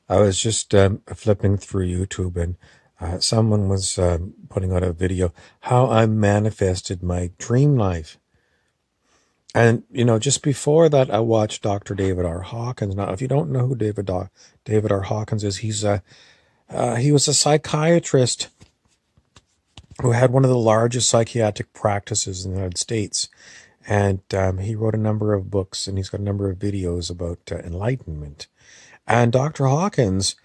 I was just flipping through YouTube, and someone was putting out a video how I manifested my dream life. And just before that, I watched Dr. David R. Hawkins. Now, if you don't know who David R. Hawkins is, he was a psychiatrist who had one of the largest psychiatric practices in the United States. And he wrote a number of books, and he's got a number of videos about enlightenment. And Dr. Hawkins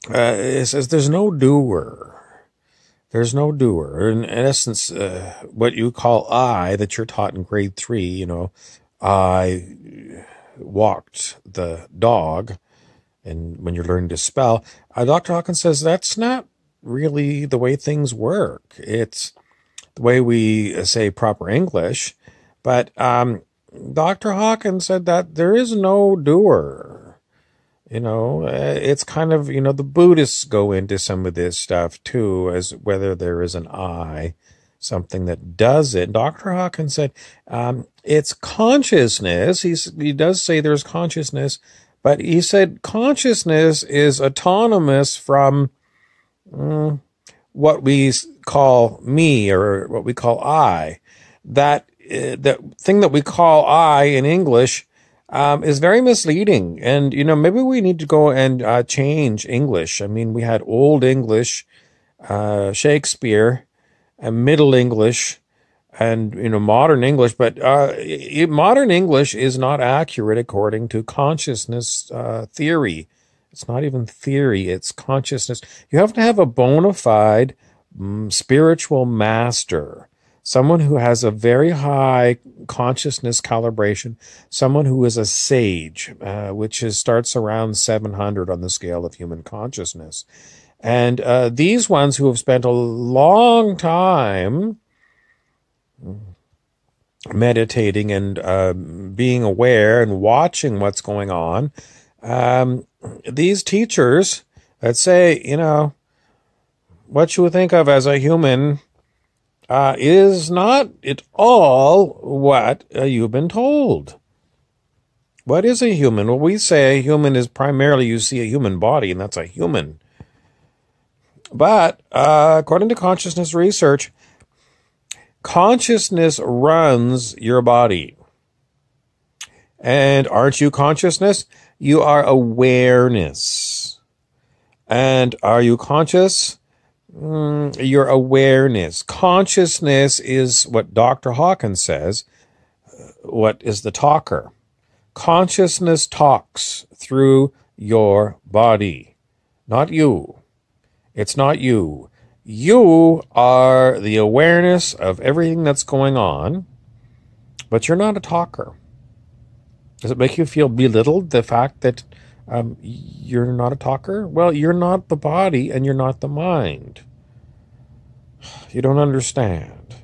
says there's no doer. There's no doer. In essence, what you call I, that you're taught in grade 3, I walked the dog, and when you're learning to spell, Dr. Hawkins says that's not really the way things work. It's the way we say proper English. But Dr. Hawkins said that there is no doer. It's kind of, the Buddhists go into some of this stuff too, as whether there is an I, something that does it. Dr. Hawkins said it's consciousness. He does say there's consciousness, but he said consciousness is autonomous from what we call me, or what we call I. That thing that we call I in English is very misleading. And, maybe we need to go and change English. I mean, we had Old English, Shakespeare, and Middle English, and, modern English. But modern English is not accurate according to consciousness theory. It's not even theory, it's consciousness. You have to have a bona fide spiritual master, someone who has a very high consciousness calibration, someone who is a sage, which starts around 700 on the scale of human consciousness. And these ones who have spent a long time meditating and being aware and watching what's going on, these teachers that say, what you would think of as a human is not at all what you've been told. What is a human? Well, we say a human is primarily, you see a human body, and that's a human. But according to consciousness research, consciousness runs your body. And aren't you consciousness? You are awareness. And are you conscious? Your awareness. Consciousness is what Dr. Hawkins says, what is the talker. Consciousness talks through your body, not you. It's not you. You are the awareness of everything that's going on, but you're not a talker. Does it make you feel belittled, the fact that you're not a talker? Well, you're not the body and you're not the mind. You don't understand.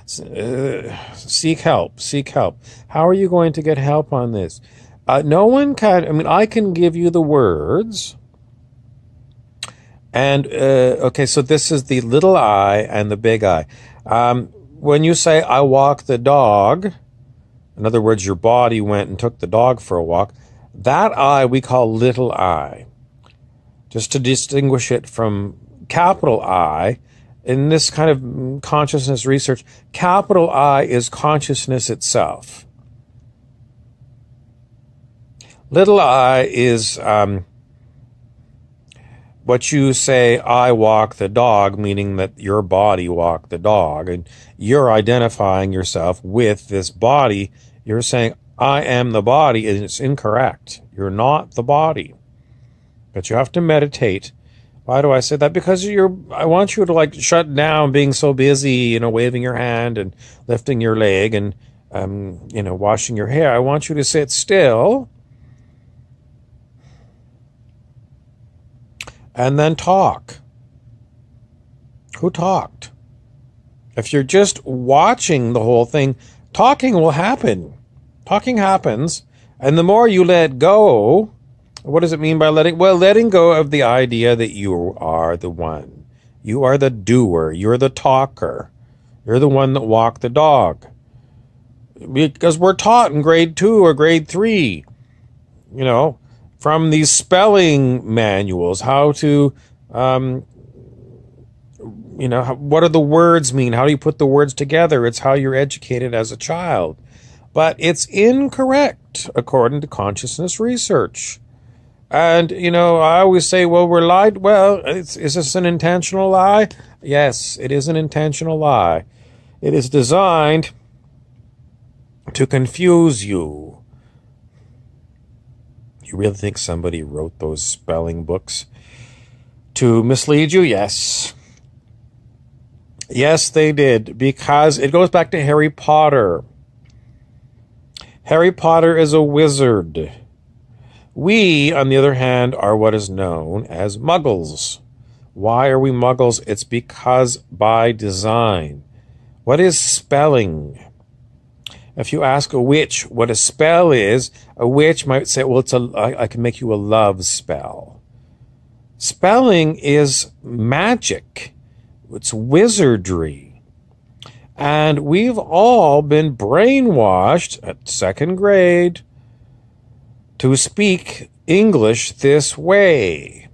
Seek help. Seek help. How are you going to get help on this? No one can. I can give you the words. And, okay, so this is the little I and the big I. When you say, I walk the dog, in other words, your body went and took the dog for a walk, that I we call little I. Just to distinguish it from capital I, in this kind of consciousness research, capital I is consciousness itself. Little I is what you say, I walk the dog, meaning that your body walked the dog, and you're identifying yourself with this body. You're saying, I am the body, and it's incorrect. You're not the body. But you have to meditate. Why do I say that? Because I want you to shut down being so busy, waving your hand and lifting your leg and, washing your hair. I want you to sit still and then talk. Who talked? If you're just watching the whole thing, talking will happen. Talking happens, and the more you let go, what does it mean by letting? Well, letting go of the idea that you are the one. You are the doer. You're the talker. You're the one that walked the dog. Because we're taught in grade 2 or grade 3, from these spelling manuals, how to, what do the words mean? How do you put the words together? It's how you're educated as a child. But it's incorrect, according to consciousness research. And, I always say, well, we're lied. Well, is this an intentional lie? Yes, it is an intentional lie. It is designed to confuse you. You really think somebody wrote those spelling books to mislead you? Yes. Yes, they did, because it goes back to Harry Potter. Harry Potter is a wizard. We, on the other hand, are what is known as muggles. Why are we muggles? It's because by design. What is spelling? If you ask a witch what a spell is, a witch might say, well, I can make you a love spell. Spelling is magic. It's wizardry. And we've all been brainwashed at second grade to speak English this way.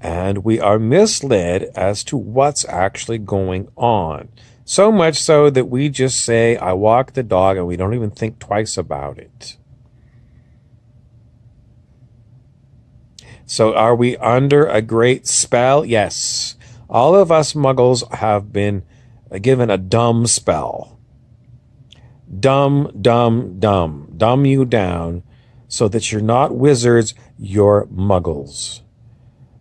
And we are misled as to what's actually going on. So much so that we just say, I walk the dog, and we don't even think twice about it. So are we under a great spell? Yes. All of us muggles have been given a dumb spell. Dumb, dumb, dumb. Dumb you down so that you're not wizards, you're muggles.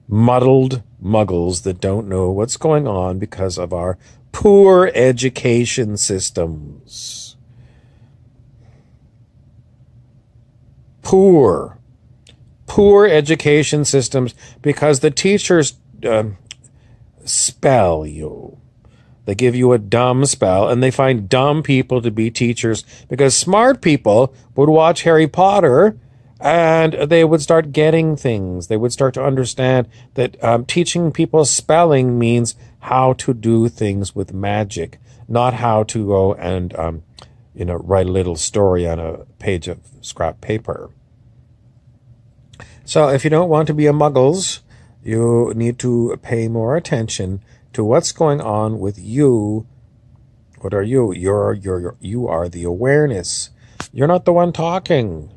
Muddled muggles that don't know what's going on because of our poor education systems. Poor education systems because the teachers spell you. They give you a dumb spell, and they find dumb people to be teachers because smart people would watch Harry Potter and they would start getting things. They would start to understand that teaching people spelling means how to do things with magic, not how to go and, write a little story on a page of scrap paper. So if you don't want to be a muggles, you need to pay more attention to what's going on with you. What are you? You are the awareness. You're not the one talking.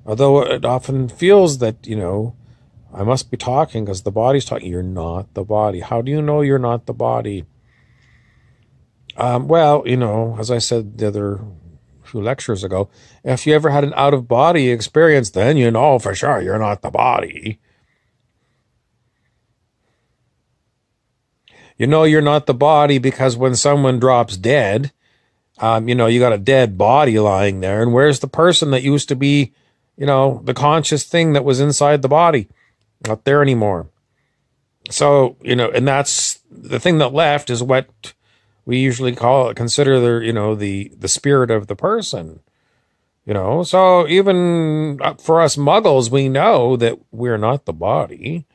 Although it often feels that, I must be talking because the body's talking. You're not the body. How do you know you're not the body? As I said the other few lectures ago, if you ever had an out-of-body experience, then you know for sure you're not the body. You know you're not the body because when someone drops dead, you got a dead body lying there. And where's the person that used to be, the conscious thing that was inside the body? Not there anymore. So, and that's the thing that left is what we usually consider the spirit of the person. So even for us muggles, we know that we're not the body.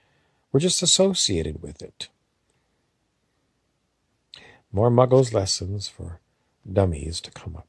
We're just associated with it. More muggles lessons for dummies to come up.